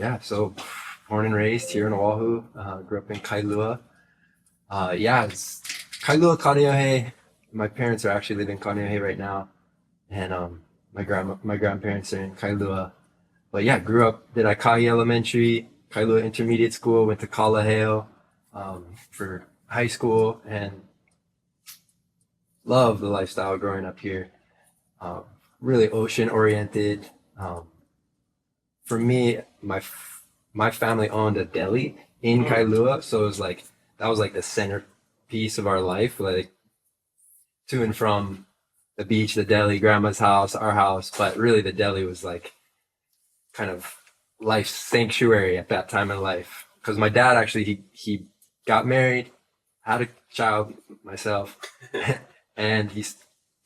Yeah, so born and raised here in Oahu. Grew up in Kailua. It's Kailua Kaneohe. My parents are actually living in Kaneohe right now, and my grandparents are in Kailua. But yeah, grew up, did Aikai Elementary, Kailua Intermediate School, went to Kalaheo for high school, and love the lifestyle growing up here. Um, really ocean oriented. Um, for me, my family owned a deli in Kailua, so it was like that was like the centerpiece of our life, like to and from the beach, the deli, grandma's house, our house. But really, the deli was like kind of life's sanctuary at that time in life. Because my dad actually he got married, had a child, myself, and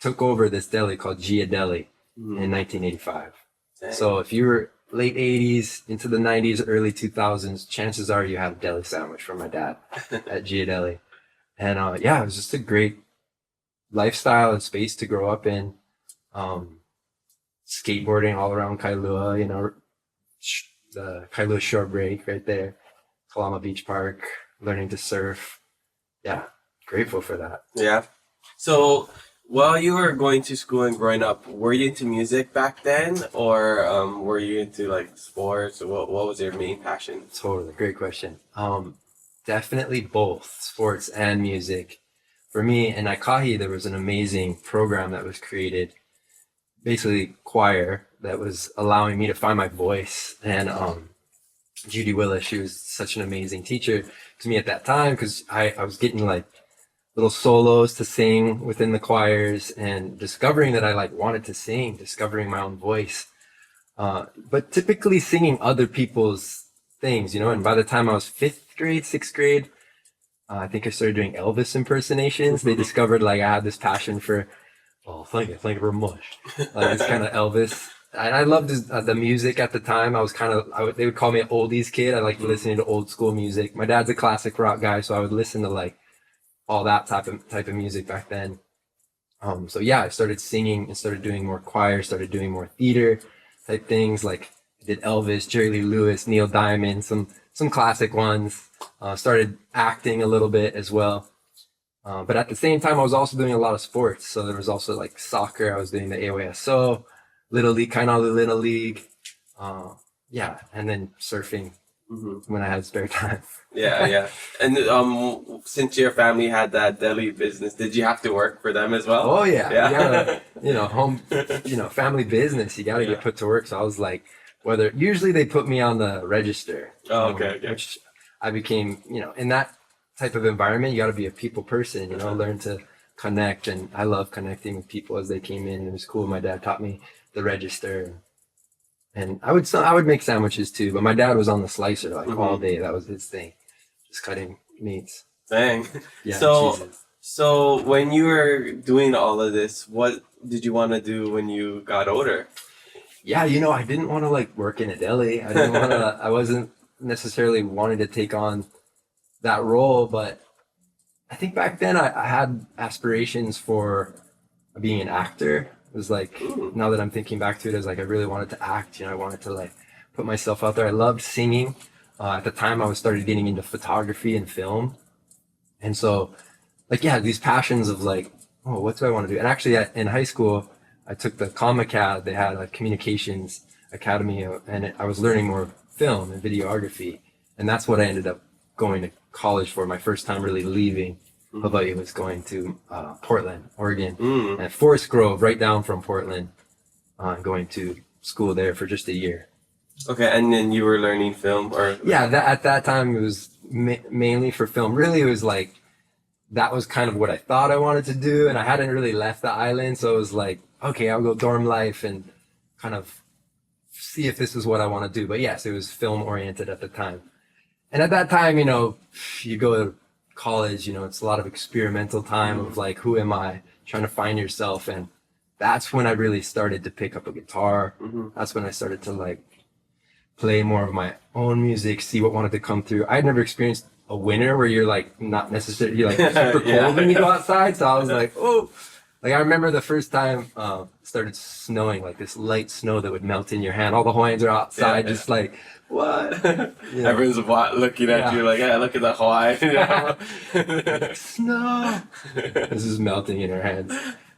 took over this deli called Gia Deli in 1985. Dang. So if you were late 80s into the 90s, early 2000s, chances are you had a deli sandwich from my dad at Gia Deli. And it was just a great lifestyle and space to grow up in. Skateboarding all around Kailua, the Kailua Shore Break right there, Kalama Beach Park, learning to surf. Yeah, grateful for that. Yeah. So while you were going to school and growing up, were you into music back then, or were you into like sports? What was your main passion? Totally, great question. Definitely both sports and music. For me in Aikahi, there was an amazing program that was created, basically choir, that was allowing me to find my voice. And Judy Willis, she was such an amazing teacher to me at that time because I was getting like little solos to sing within the choirs and discovering that I like wanted to sing, discovering my own voice. But typically singing other people's things, and by the time I was fifth grade, sixth grade, I think I started doing Elvis impersonations. They discovered like I had this passion for, oh, thank you very much. Like this kind of Elvis. And I loved the music at the time. I was they would call me an oldies kid. I liked listening to old school music. My dad's a classic rock guy, so I would listen to like all that type of music back then. I started singing and started doing more choir, started doing more theater type things. Like I did Elvis, Jerry Lee Lewis, Neil Diamond, some classic ones. Started acting a little bit as well. But at the same time, I was also doing a lot of sports. So there was also like soccer. I was doing the AOSO, Little League, Kainalii Little League. And then surfing when I had spare time. Yeah. And since your family had that deli business, did you have to work for them as well? Oh yeah. Yeah. You gotta, family business. You gotta get put to work. So I was like, usually they put me on the register. Oh, okay. Which I became, in that type of environment, you got to be a people person, learn to connect. And I love connecting with people as they came in. It was cool. My dad taught me the register, and I would make sandwiches too. But my dad was on the slicer like all day. That was his thing, just cutting meats. Dang. Yeah. So when you were doing all of this, what did you want to do when you got older? Yeah, I didn't want to like work in a deli. I didn't want to. I wasn't necessarily wanting to take on that role, but I think back then I had aspirations for being an actor. It was like, now that I'm thinking back to it, it was like I really wanted to act. I wanted to like put myself out there. I loved singing. At the time, I was started getting into photography and film, and so these passions of like, oh, what do I want to do? And actually, in high school, I took the ComAcad. They had a communications academy, and I was learning more film and videography, and that's what I ended up going to college for. My first time really leaving Hawaii was going to Portland, Oregon, and Forest Grove, right down from Portland, going to school there for just a year. Okay, and then you were learning film, or at that time it was mainly for film. Really, it was like that was kind of what I thought I wanted to do, and I hadn't really left the island, so it was like, okay, I'll go dorm life and kind of see if this is what I want to do. But yes, it was film oriented at the time. And at that time, you go to college, it's a lot of experimental time of like, who am I? Trying to find yourself. And that's when I really started to pick up a guitar. That's when I started to like play more of my own music, see what wanted to come through. I had never experienced a winter where you're like not necessarily, you're like super cold when you go outside. So I was like, oh, Like I remember the first time it started snowing, like this light snow that would melt in your hand. All the Hawaiians are outside, just like what? Yeah. Everyone's looking at you like, yeah, look at the Hawaii. Snow. This is melting in our hands.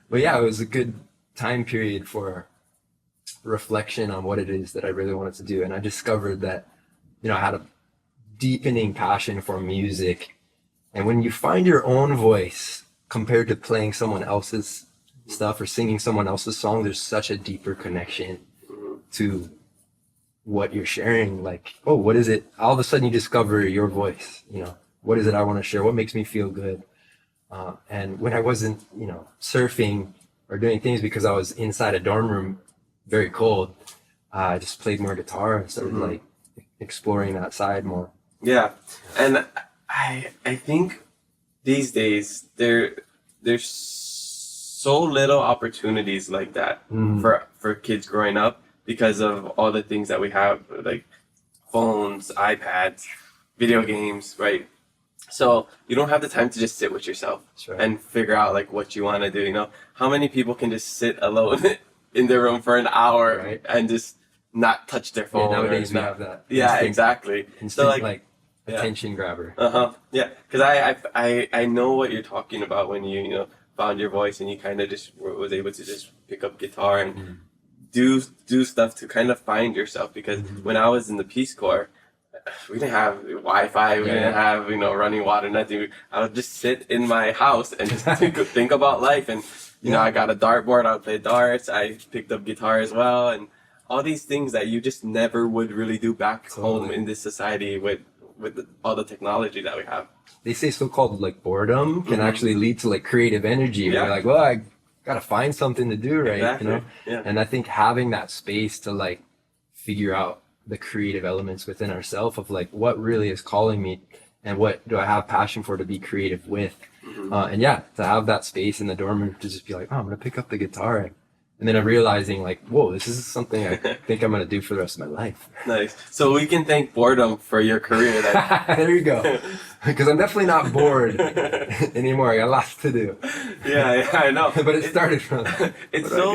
But yeah, it was a good time period for reflection on what it is that I really wanted to do, and I discovered that I had a deepening passion for music. And when you find your own voice compared to playing someone else's stuff or singing someone else's song, there's such a deeper connection to what you're sharing. Like, oh, what is it? All of a sudden you discover your voice. What is it I want to share? What makes me feel good? And when I wasn't, surfing or doing things because I was inside a dorm room, very cold, I just played more guitar and started like exploring that side more. Yeah, and I think these days there's so little opportunities like that for kids growing up because of all the things that we have, like phones, iPads, video games, right? So you don't have the time to just sit with yourself and figure out like what you want to do. How many people can just sit alone in their room for an hour and just not touch their phone? Yeah, nowadays we have that. Yeah, exactly. Instant, like attention grabber. Yeah, because I know what you're talking about when you found your voice and you kind of just was able to just pick up guitar and do stuff to kind of find yourself. Because when I was in the Peace Corps, we didn't have Wi-Fi, we didn't have running water, nothing. I would just sit in my house and just think about life. And I got a dartboard, I would play darts, I picked up guitar as well, and all these things that you just never would really do back home in this society with all the technology that we have. They say so-called like boredom can actually lead to like creative energy. Yeah. You're like, well, I gotta find something to do, right? Exactly. Yeah. And I think having that space to like figure out the creative elements within ourselves of like what really is calling me and what do I have passion for to be creative with. And to have that space in the dorm room to just be like, oh, I'm gonna pick up the guitar. And then I'm realizing like, whoa, this is something I think I'm going to do for the rest of my life. Nice. So we can thank boredom for your career then. There you go. Because I'm definitely not bored anymore. I got lots to do. Yeah, I know. But it started from... It's so